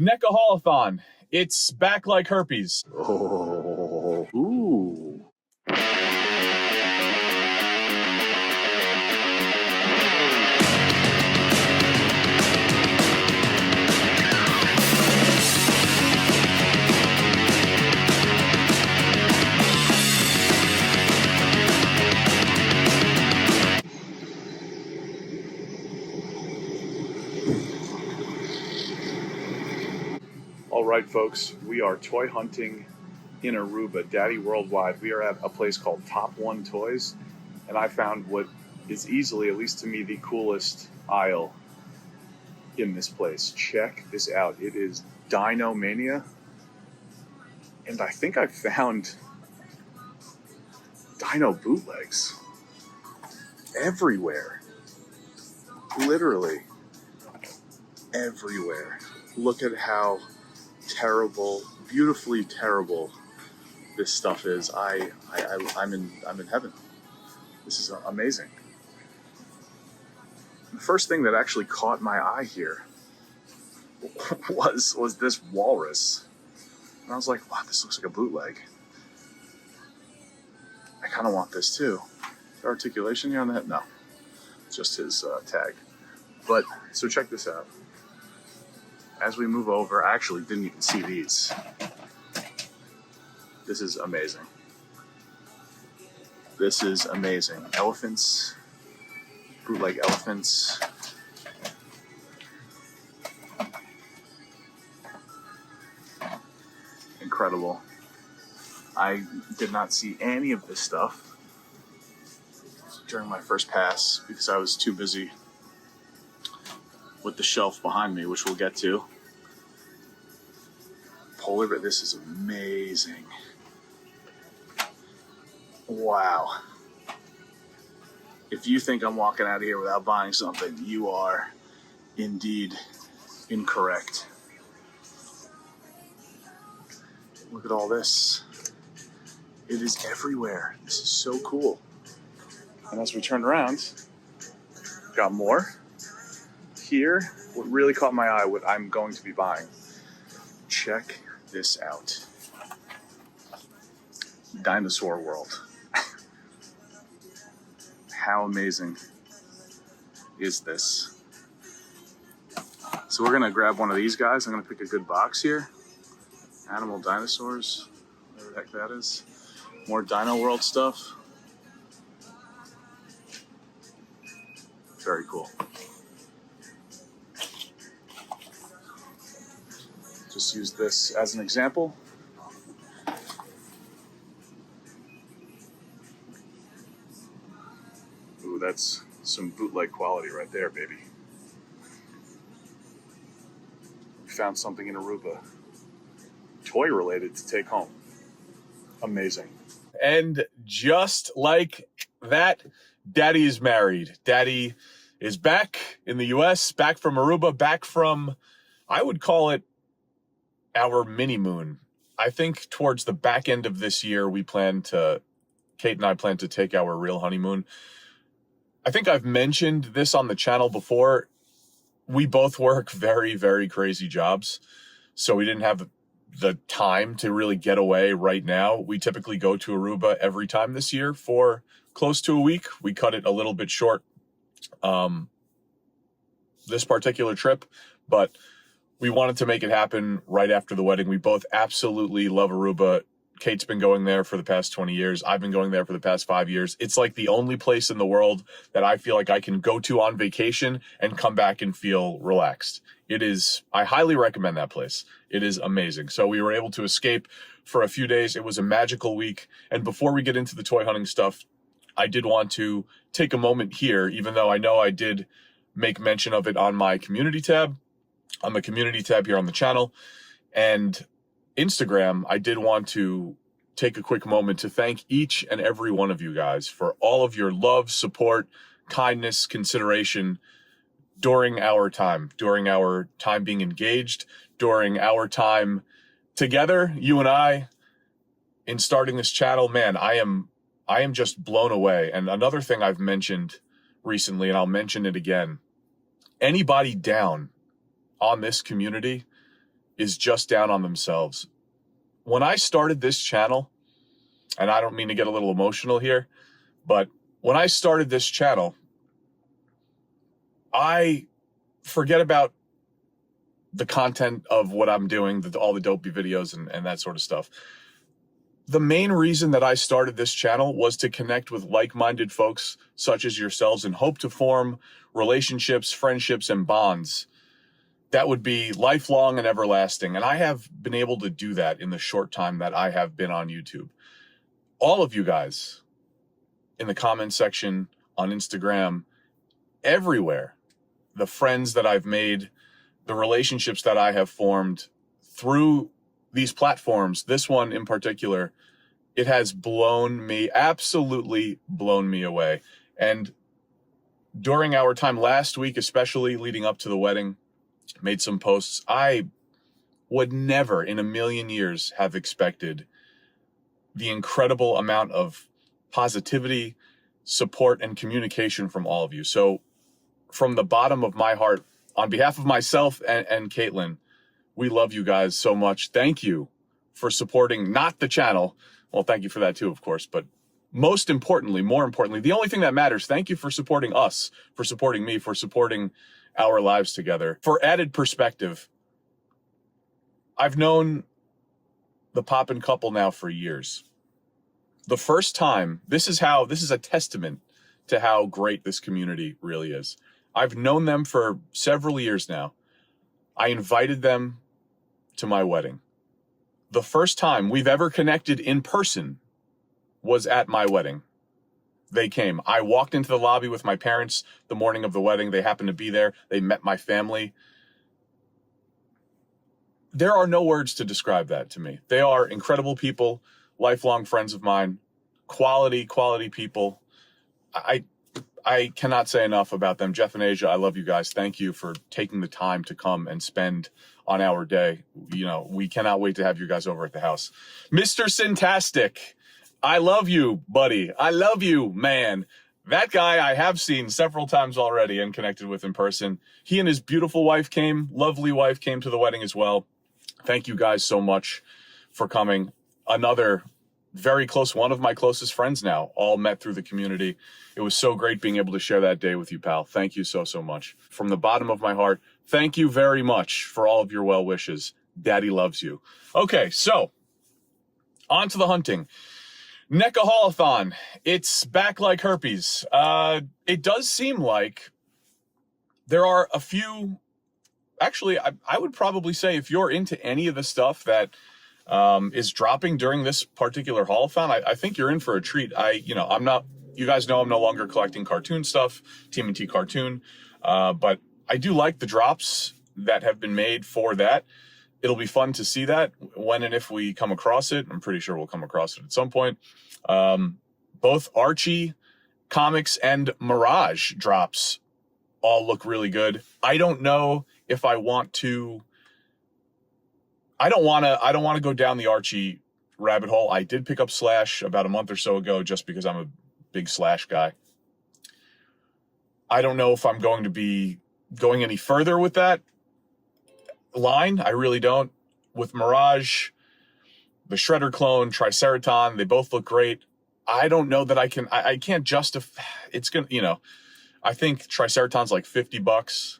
NECA Haulathon. It's back like herpes. Oh, ooh. All right, folks, we are toy hunting in Aruba, Daddy Worldwide. We are at a place called Top One Toys, and I found what is easily, at least to me, the coolest aisle in this place. Check this out. It is Dino Mania, and I think I found Dino bootlegs everywhere. Literally everywhere. Look at how terrible, beautifully terrible this stuff is. I'm in heaven. This is amazing. The first thing that actually caught my eye here was this walrus, and I was like, wow, this looks like a bootleg. I kind of want this too. Is there articulation here on that? No, it's just his tag. But so check this out. As we move over, I actually didn't even see these. This is amazing. This is amazing. Elephants, bootleg elephants. Incredible. I did not see any of this stuff during my first pass because I was too busy with the shelf behind me, which we'll get to. Polar bear, this is amazing. Wow. If you think I'm walking out of here without buying something, you are indeed incorrect. Look at all this. It is everywhere. This is so cool. And as we turn around, got more. Here, what really caught my eye, what I'm going to be buying. Check this out. Dinosaur World. How amazing is this? So we're gonna grab one of these guys. I'm gonna pick a good box here. Animal dinosaurs, whatever the heck that is. More Dino World stuff. Very cool. Just use this as an example. Ooh, that's some bootleg quality right there, baby. We found something in Aruba. Toy related to take home. Amazing. And just like that, Daddy is married. Daddy is back in the US, back from Aruba, back from, I would call it, our mini moon. I think towards the back end of this year, Kate and I plan to take our real honeymoon. I think I've mentioned this on the channel before. We both work very, very crazy jobs, so we didn't have the time to really get away right now. We typically go to Aruba every time this year for close to a week. We cut it a little bit short this particular trip, but we wanted to make it happen right after the wedding. We both absolutely love Aruba. Kate's been going there for the past 20 years. I've been going there for the past 5 years. It's like the only place in the world that I feel like I can go to on vacation and come back and feel relaxed. I highly recommend that place. It is amazing. So we were able to escape for a few days. It was a magical week. And before we get into the toy hunting stuff, I did want to take a moment here, even though I know I did make mention of it on my community tab, on the community tab here on the channel and Instagram. I did want to take a quick moment to thank each and every one of you guys for all of your love, support, kindness, consideration during our time being engaged, during our time together, you and I, in starting this channel. Man, I am just blown away. And another thing I've mentioned recently, and I'll mention it again, anybody down on this community is just down on themselves. When I started this channel, and I don't mean to get a little emotional here, but when I started this channel, I forget about the content of what I'm doing, all the dopey videos and that sort of stuff. The main reason that I started this channel was to connect with like-minded folks such as yourselves and hope to form relationships, friendships, and bonds that would be lifelong and everlasting. And I have been able to do that in the short time that I have been on YouTube. All of you guys in the comment section, on Instagram, everywhere, the friends that I've made, the relationships that I have formed through these platforms, this one in particular, it has absolutely blown me away. And during our time last week, especially leading up to the wedding, made some posts. I would never in a million years have expected the incredible amount of positivity, support, and communication from all of you. So from the bottom of my heart, on behalf of myself and Caitlin, we love you guys so much. Thank you for supporting, not the channel. Well, thank you for that too, of course, but more importantly, the only thing that matters, thank you for supporting us, for supporting me, for supporting our lives together. For added perspective, I've known the Poppin' couple now for years. The first time, this is a testament to how great this community really is. I've known them for several years now. I invited them to my wedding. The first time we've ever connected in person was at my wedding. They came. I walked into the lobby with my parents the morning of the wedding. They happened to be there. They met my family. There are no words to describe that to me. They are incredible people, lifelong friends of mine, quality people. I cannot say enough about them. Jeff and Asia, I love you guys. Thank you for taking the time to come and spend on our day. You know, we cannot wait to have you guys over at the house. Mr. Syntastic, I love you, buddy. I love you, man. That guy I have seen several times already and connected with in person. He and his beautiful wife lovely wife came to the wedding as well. Thank you guys so much for coming. Another very close, one of my closest friends now, all met through the community. It was so great being able to share that day with you, pal. Thank you so much. From the bottom of my heart, thank you very much for all of your well wishes. Daddy loves you. Okay, so on to the hunting. NECA Haulathon, it's back like herpes. It does seem like there are a few, actually, I would probably say if you're into any of the stuff that is dropping during this particular haulathon, I think you're in for a treat. You guys know I'm no longer collecting cartoon stuff, TMNT cartoon, but I do like the drops that have been made for that. It'll be fun to see that when and if we come across it. I'm pretty sure we'll come across it at some point. Both Archie Comics and Mirage drops all look really good. I don't know if I want to. I don't want to go down the Archie rabbit hole. I did pick up Slash about a month or so ago just because I'm a big Slash guy. I don't know if I'm going to be going any further with that line. I really don't. With Mirage, the Shredder clone, Triceraton, they both look great. I don't know that I can't justify. It's gonna, I think Triceraton's like $50.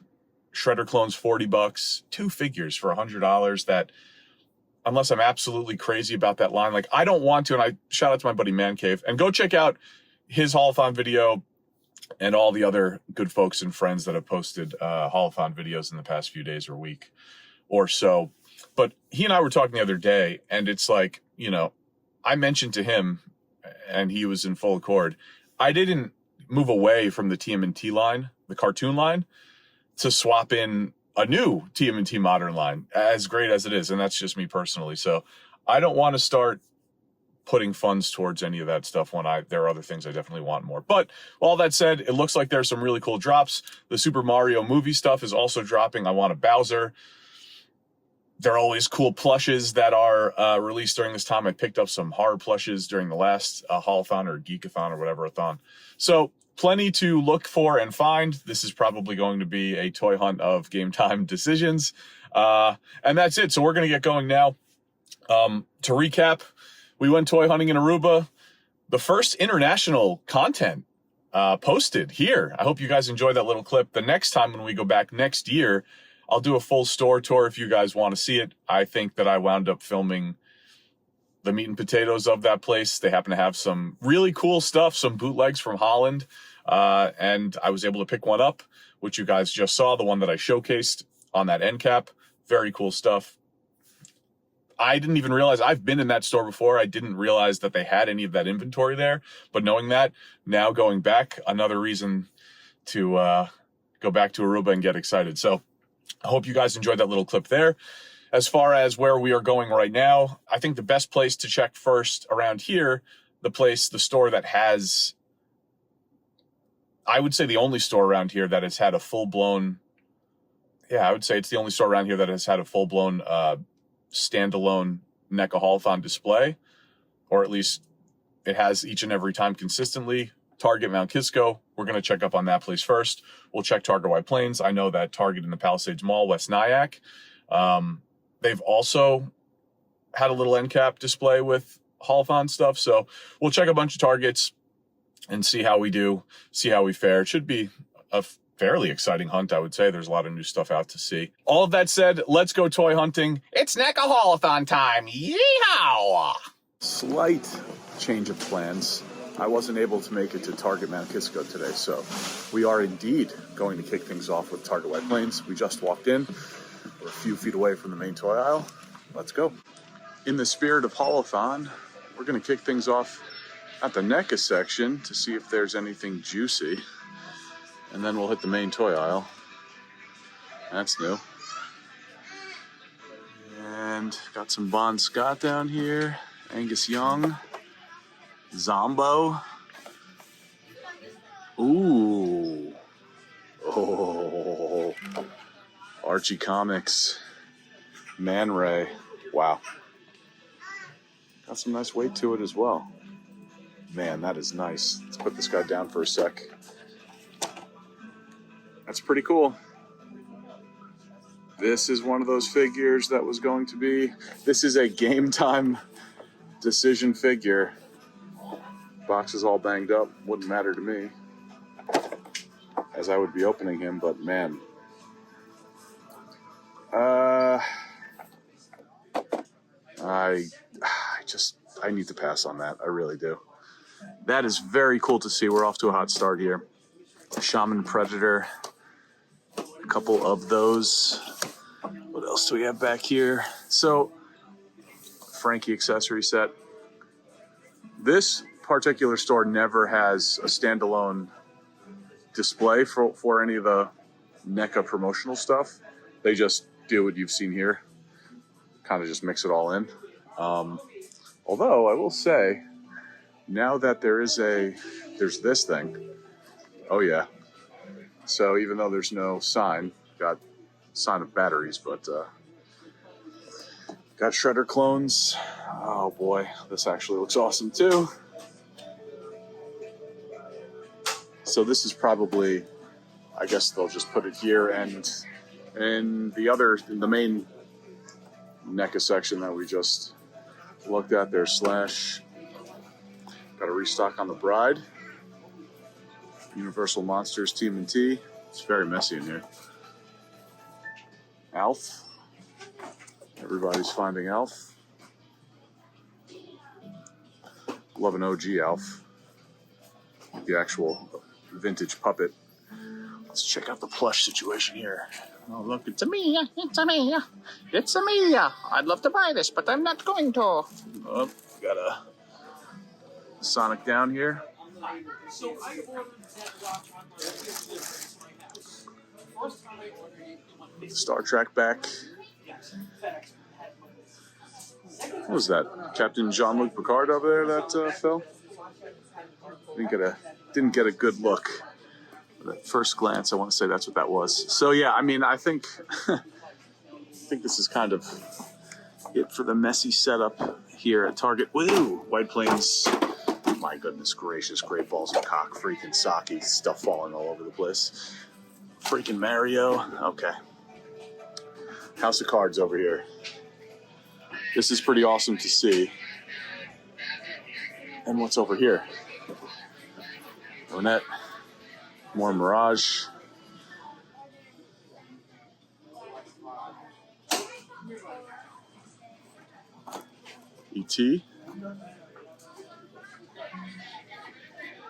Shredder clone's $40. Two figures for $100 that, unless I'm absolutely crazy about that line, like I don't want to. And I shout out to my buddy Man Cave, and go check out his haulathon video and all the other good folks and friends that have posted haulathon videos in the past few days or week or so. But he and I were talking the other day, and it's like, I mentioned to him, and he was in full accord. I didn't move away from the TMNT line, the cartoon line, to swap in a new TMNT modern line, as great as it is. And that's just me personally. So I don't want to start putting funds towards any of that stuff when there are other things I definitely want more. But all that said, it looks like there's some really cool drops. The Super Mario movie stuff is also dropping. I want a Bowser. There are always cool plushes that are released during this time. I picked up some horror plushes during the last haulathon or geekathon or whatever athon. So plenty to look for and find. This is probably going to be a toy hunt of game time decisions. And that's it. So we're going to get going now. To recap, we went toy hunting in Aruba. The first international content posted here. I hope you guys enjoyed that little clip. The next time when we go back next year, I'll do a full store tour if you guys want to see it. I think that I wound up filming the meat and potatoes of that place. They happen to have some really cool stuff, some bootlegs from Holland. And I was able to pick one up, which you guys just saw, the one that I showcased on that end cap. Very cool stuff. I didn't even realize, I've been in that store before. I didn't realize that they had any of that inventory there. But knowing that, now going back, another reason to go back to Aruba and get excited. So I hope you guys enjoyed that little clip there. As far as where we are going right now, I think the best place to check first around here, the store that has, I would say the only store around here that has had a full-blown, I would say it's the only store around here that has had a full-blown standalone NECA Haulathon display, or at least it has each and every time consistently. Target Mount Kisco, we're going to check up on that place first. We'll check Target White Plains. I know that Target in the Palisades Mall, West Nyack, they've also had a little end cap display with Haulathon stuff. So we'll check a bunch of Targets and see how we do, see how we fare. It should be a fairly exciting hunt, I would say. There's a lot of new stuff out to see. All of that said, let's go toy hunting. It's NECA Haulathon time. Yeehaw! Slight change of plans. I wasn't able to make it to Target Mount Kisco today, so we are indeed going to kick things off with Target White Plains. We just walked in. We're a few feet away from the main toy aisle. Let's go. In the spirit of Haulathon, we're going to kick things off at the NECA section to see if there's anything juicy. And then we'll hit the main toy aisle. That's new. And got some Bon Scott down here. Angus Young. Zombo. Ooh. Oh. Archie Comics. Man Ray. Wow. Got some nice weight to it as well. Man, that is nice. Let's put this guy down for a sec. That's pretty cool. This is one of those figures that was going to be... This is a game time decision figure. Box is all banged up. Wouldn't matter to me, as I would be opening him, but man. I need to pass on that. I really do. That is very cool to see. We're off to a hot start here. Shaman Predator. A couple of those. What else do we have back here? So, Frankie accessory set. This particular store never has a standalone display for any of the NECA promotional stuff. They just do what you've seen here. Kind of just mix it all in. Although, I will say, now that there's this thing. Oh, yeah. So even though there's no sign, got sign of batteries, but got Shredder clones. Oh, boy. This actually looks awesome, too. So this is probably, I guess they'll just put it here, and in the main NECA section that we just looked at there, Slash. Got a restock on the Bride. Universal Monsters TMNT. It's very messy in here. Alf. Everybody's finding Alf. Love an OG Alf. The actual vintage puppet. Let's check out the plush situation here. Oh, look, it's a Mia. It's a Mia. It's a Mia. I'd love to buy this, but I'm not going to. Oh, got a Sonic down here. Star Trek back. What was that? Captain Jean-Luc Picard over there that fell? Didn't get a good look. But at first glance, I want to say that's what that was. So yeah, I mean, I think this is kind of it for the messy setup here at Target. Woo! White Plains. My goodness gracious, great balls of cock, freaking Saki, stuff falling all over the place. Freaking Mario. Okay. House of Cards over here. This is pretty awesome to see. And what's over here? Lynette. More Mirage. E.T.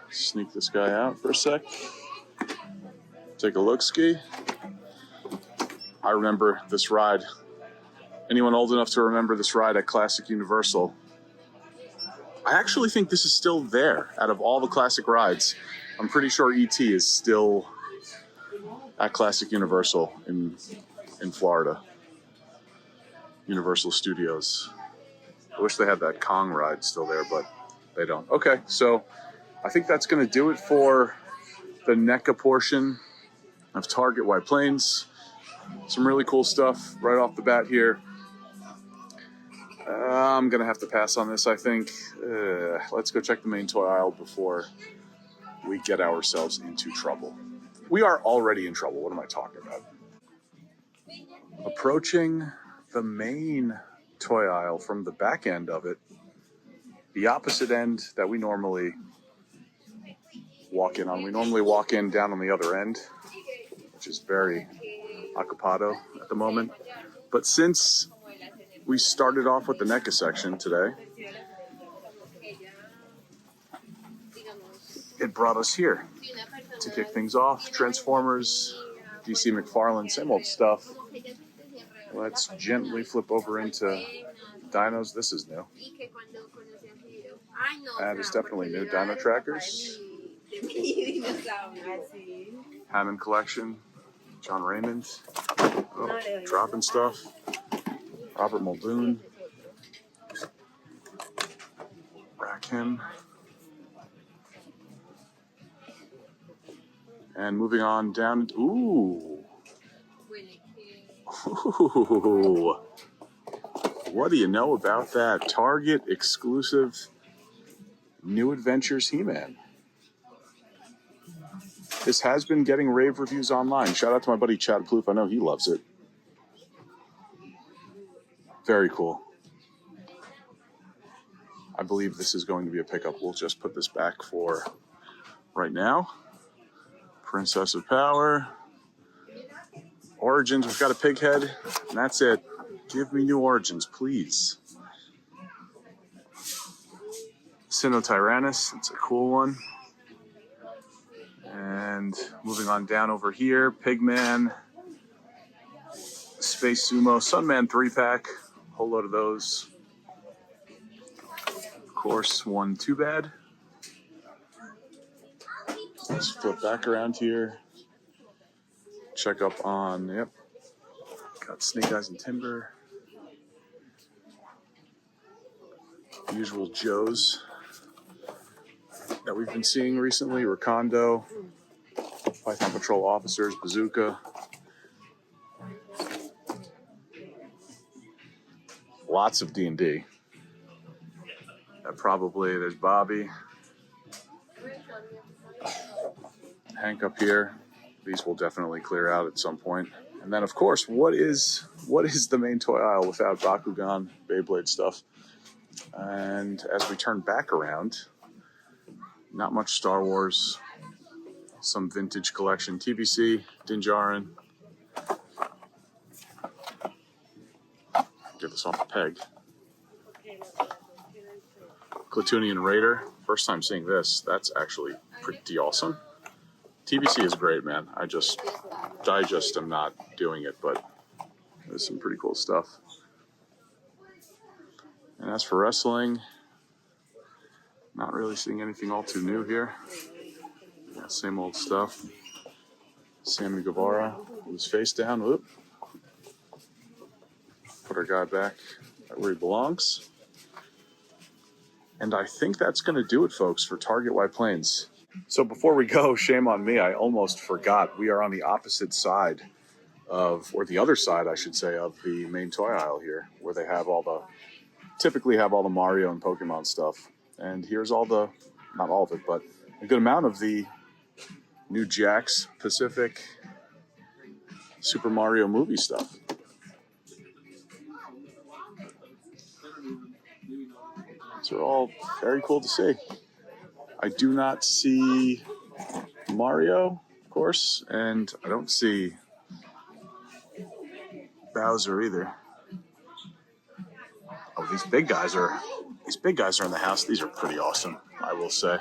Sneak this guy out for a sec. Take a look ski. I remember this ride. Anyone old enough to remember this ride at Classic Universal? I actually think this is still there. Out of all the classic rides, I'm pretty sure E.T. is still at Classic Universal in Florida. Universal Studios. I wish they had that Kong ride still there, but they don't. Okay, so I think that's going to do it for the NECA portion of Target White Plains. Some really cool stuff right off the bat here. I'm going to have to pass on this, I think. Let's go check the main toy aisle before we get ourselves into trouble. We are already in trouble. What am I talking about? Approaching the main toy aisle from the back end of it, the opposite end that we normally walk in on. We normally walk in down on the other end, which is very occupado at the moment. But since we started off with the NECA section today, it brought us here to kick things off. Transformers, DC McFarlane, same old stuff. Let's gently flip over into Dinos. This is new. That is definitely new. Dino Trackers. Hammond Collection. John Raymond. Oh, dropping stuff. Robert Muldoon. Rakim. And moving on down. Ooh. Ooh. What do you know about that? Target exclusive New Adventures He-Man. This has been getting rave reviews online. Shout out to my buddy Chad Plouffe. I know he loves it. Very cool. I believe this is going to be a pickup. We'll just put this back for right now. Princess of Power. Origins, we've got a pig head, and that's it. Give me new Origins, please. Sinnoh-Tyrannus, it's a cool one. And moving on down over here, Pigman, Space Sumo, Sunman 3-pack, whole load of those. Of course, one Too Bad. Let's flip back around here. Check up on, yep, got Snake Eyes and Timber. Usual Joes that we've been seeing recently. Rakondo, Python Patrol Officers, Bazooka. Lots of D&D. Probably, there's Bobby. Hank up here. These will definitely clear out at some point. And then, of course, what is the main toy aisle without Bakugan, Beyblade stuff? And as we turn back around, not much Star Wars, some vintage collection, TBC, Din Djarin. Get this off the peg. Klatooinian Raider. First time seeing this. That's actually pretty awesome. TBC is great, man. I just am not doing it, but there's some pretty cool stuff. And as for wrestling, not really seeing anything all too new here. Yeah, same old stuff. Sammy Guevara, who's face down. Whoop. Put our guy back where he belongs. And I think that's going to do it, folks, for Target White Plains. So before we go, shame on me, I almost forgot. We are on the opposite side of, or the other side, I should say, of the main toy aisle here, where they have typically have all the Mario and Pokemon stuff. And here's all the, not all of it, but a good amount of the new Jakks Pacific Super Mario movie stuff. These are all very cool to see. I do not see Mario, of course, and I don't see Bowser either. Oh, these big guys are in the house. These are pretty awesome, I will say.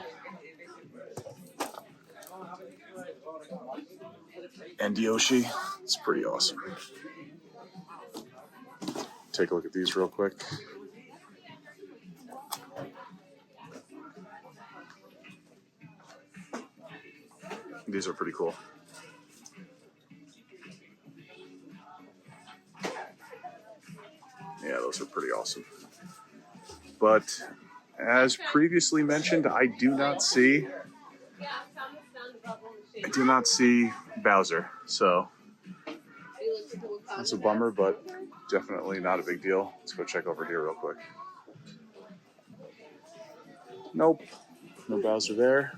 And Yoshi, it's pretty awesome. Take a look at these real quick. These are pretty cool. Yeah, those are pretty awesome. But as previously mentioned, I do not see Bowser. So that's a bummer, but definitely not a big deal. Let's go check over here real quick. Nope, no Bowser there.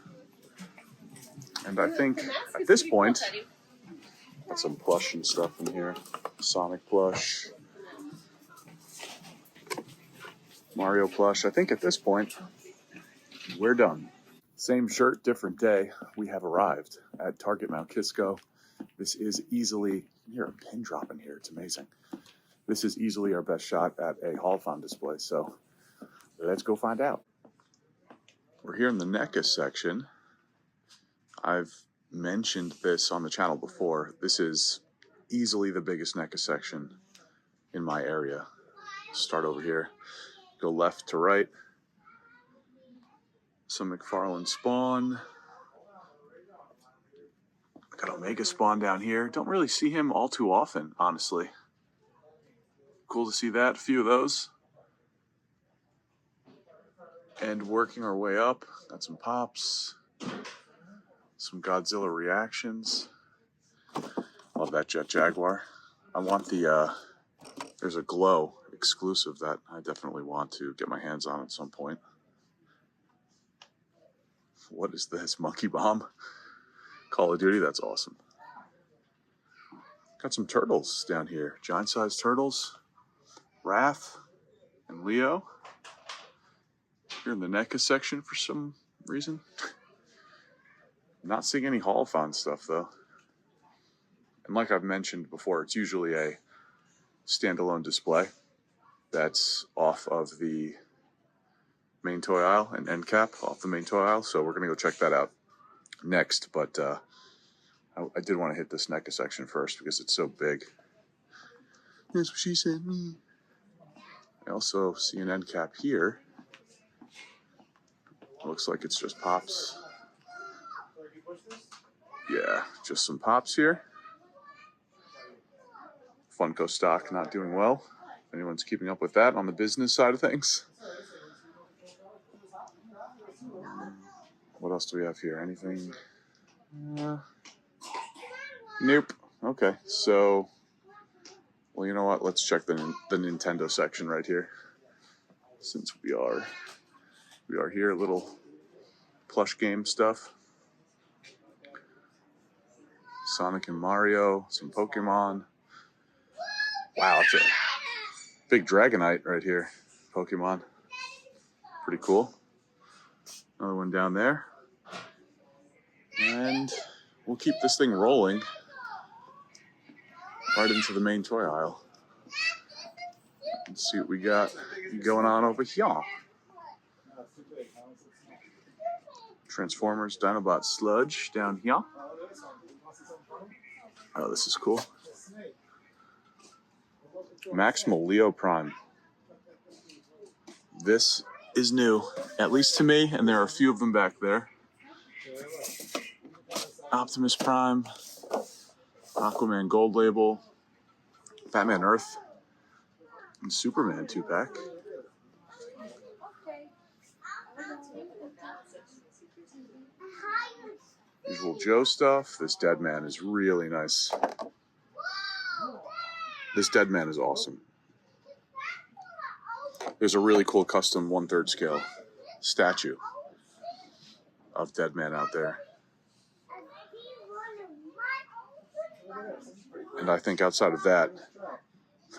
And I think at this point, got some plush and stuff in here. Sonic plush. Mario plush. I think at this point, we're done. Same shirt, different day. We have arrived at Target Mount Kisco. This is easily, you can hear a pin drop in here. It's amazing. This is easily our best shot at a Haulathon display. So let's go find out. We're here in the NECA section. I've mentioned this on the channel before. This is easily the biggest NECA section in my area. Start over here, go left to right. Some McFarlane Spawn. Got Omega Spawn down here. Don't really see him all too often, honestly. Cool to see that. A few of those. And working our way up. Got some Pops. Some Godzilla reactions. Love that Jet Jaguar. I want the, there's a Glow exclusive that I definitely want to get my hands on at some point. What is this? Monkey Bomb? Call of Duty? That's awesome. Got some turtles down here. Giant-sized turtles. Wrath and Leo. Here in the NECA section for some reason. Not seeing any Haulathon stuff, though. And like I've mentioned before, it's usually a standalone display that's off of the main toy aisle, an end cap off the main toy aisle. So we're going to go check that out next. But I did want to hit this NECA section first because it's so big. That's what she sent me. I also see an end cap here. Looks like it's just Pops. Yeah, just some Pops here. Funko stock not doing well. If anyone's keeping up with that on the business side of things. What else do we have here? Anything? Nope. Okay, so, well, you know what? Let's check the Nintendo section right here. Since we are here, little plush game stuff. Sonic and Mario, some Pokemon. Wow, it's a big Dragonite right here. Pokemon. Pretty cool. Another one down there. And we'll keep this thing rolling right into the main toy aisle. Let's see what we got going on over here. Transformers, Dinobot Sludge down here. Oh, this is cool. Maximal Leo Prime. This is new, at least to me, and there are a few of them back there. Optimus Prime, Aquaman Gold Label, Batman Earth, and Superman 2-pack. Usual Joe stuff. This Dead Man is really nice. This Dead Man is awesome. There's a really cool custom 1/3 scale statue of Dead Man out there. And I think outside of that,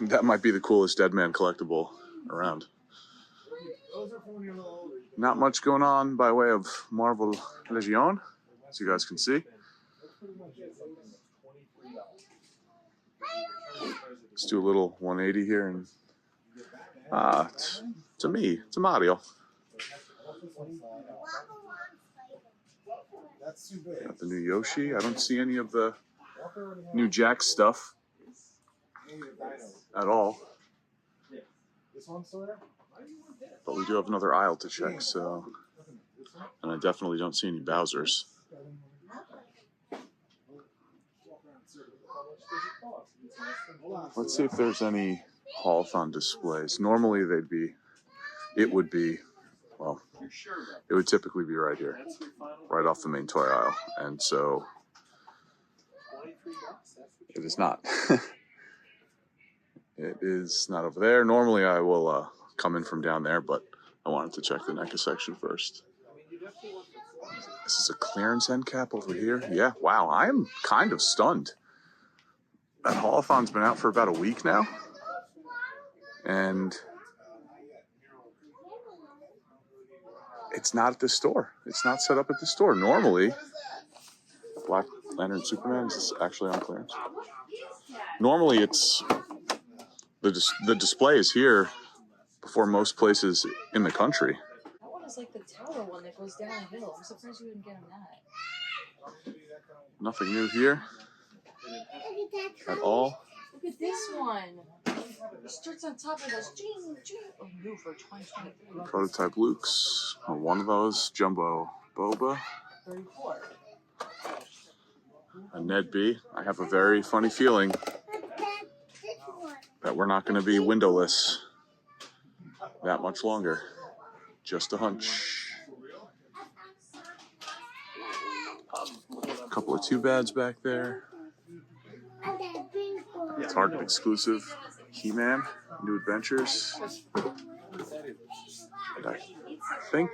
that might be the coolest Dead Man collectible around. Not much going on by way of Marvel Legion, as you guys can see. Let's do a little 180 here, and to me, it's a Mario. Got the new Yoshi. I don't see any of the new Jack stuff at all. But we do have another aisle to check, so... And I definitely don't see any Bowsers. Let's see if there's any Haulathon displays. Normally it would typically be right here, right off the main toy aisle. And so it is not. It is not over there. Normally I will come in from down there, but I wanted to check the NECA section first. This is a clearance end cap over here. Yeah, wow, I am kind of stunned. That Haulathon's been out for about a week now. And it's not at the store. It's not set up at the store. Normally, Black Lantern Superman is actually on clearance. Normally, it's the display is here before most places in the country. That one is like the tower one that goes down a hill. I'm surprised you didn't get him that. Nothing new here at all. Look at this one. It starts on top of this. Oh, new for 2023. Prototype Luke's. One of those. Jumbo Boba. 34. A Ned B. I have a very funny feeling that we're not going to be windowless that much longer. Just a hunch. A couple of 2-bads back there. Target exclusive He-Man, New Adventures. And I think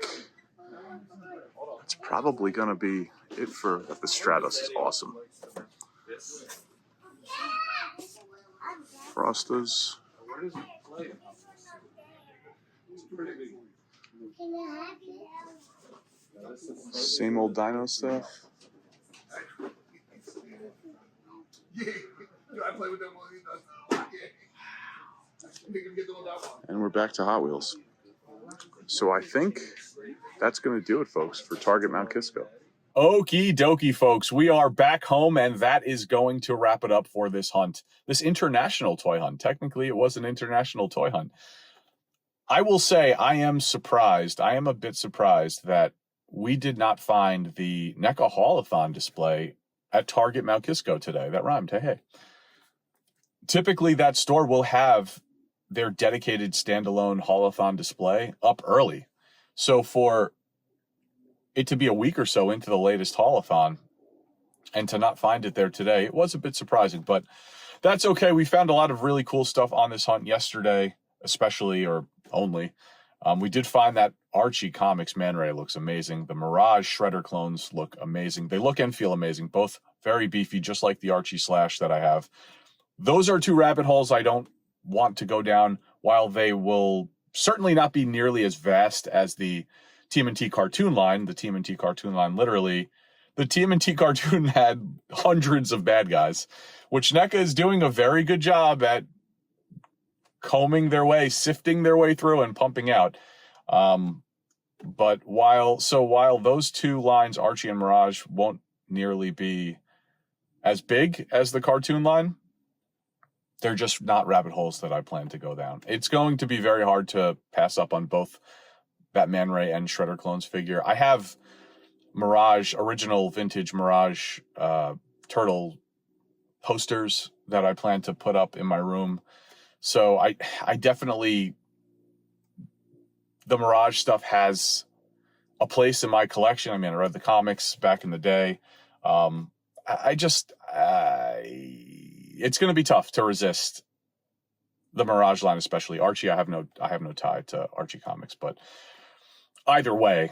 it's probably going to be it for the Stratos. Is awesome. Frostas. Same old dino stuff. And we're back to Hot Wheels. So I think that's going to do it, folks, for Target Mount Kisco. Okie dokie, folks. We are back home, and that is going to wrap it up for this hunt. This international toy hunt. Technically, it was an international toy hunt. I will say I am surprised. I am a bit surprised that we did not find the NECA Haulathon display at Target Mount Kisco today. That rhymed. Hey, hey. Typically, that store will have their dedicated standalone Haulathon display up early. So for it to be a week or so into the latest Haulathon and to not find it there today, it was a bit surprising, but that's okay. We found a lot of really cool stuff on this hunt yesterday, especially or only. We did find that Archie Comics Man Ray looks amazing. The Mirage Shredder clones look amazing. They look and feel amazing, both very beefy, just like the Archie Slash that I have. Those are two rabbit holes I don't want to go down, while they will certainly not be nearly as vast as the TMNT cartoon line. The TMNT cartoon line, literally, the TMNT cartoon had hundreds of bad guys, which NECA is doing a very good job at combing their way, sifting their way through and pumping out. But while those two lines, Archie and Mirage, won't nearly be as big as the cartoon line, they're just not rabbit holes that I plan to go down. It's going to be very hard to pass up on both that Man Ray and Shredder clones figure. I have Mirage, original vintage Mirage turtle posters that I plan to put up in my room. So I definitely, the Mirage stuff has a place in my collection. I mean, I read the comics back in the day. It's going to be tough to resist the Mirage line, especially Archie. I have no tie to Archie comics, but either way,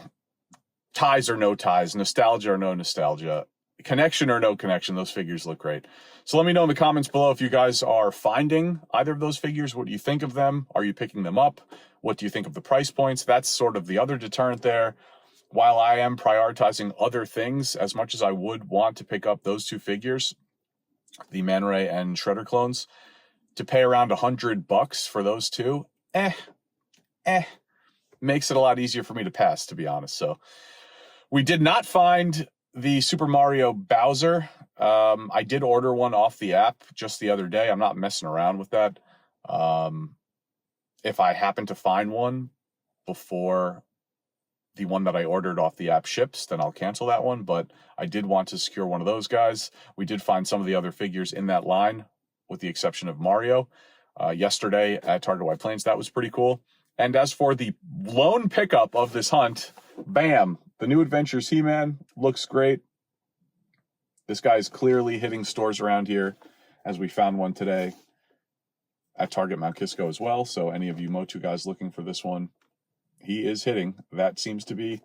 ties or no ties, nostalgia or no nostalgia, connection or no connection, those figures look great. So let me know in the comments below if you guys are finding either of those figures. What do you think of them? Are you picking them up? What do you think of the price points? That's sort of the other deterrent there. While I am prioritizing other things as much as I would want to pick up those two figures, the Man Ray and Shredder clones, to pay around $100 for those two, makes it a lot easier for me to pass, to be honest. So we did not find the Super Mario Bowser. I did order one off the app just the other day. I'm not messing around with that. If I happen to find one before the one that I ordered off the app ships, then I'll cancel that one. But I did want to secure one of those guys. We did find some of the other figures in that line, with the exception of Mario, yesterday at Target White Plains. That was pretty cool. And as for the lone pickup of this hunt, bam, the New Adventures He-Man looks great. This guy is clearly hitting stores around here, as we found one today at Target Mount Kisco as well. So any of you Motu guys looking for this one, he is hitting. That seems to be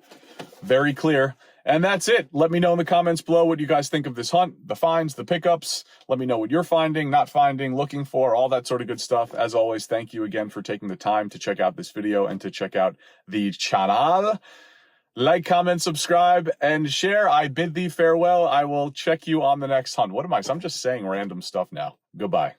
very clear. And that's it. Let me know in the comments below what you guys think of this hunt, the finds, the pickups. Let me know what you're finding, not finding, looking for, all that sort of good stuff. As always, thank you again for taking the time to check out this video and to check out the channel. Like, comment, subscribe, and share. I bid thee farewell. I will check you on the next hunt. What am I? I'm just saying random stuff now. Goodbye.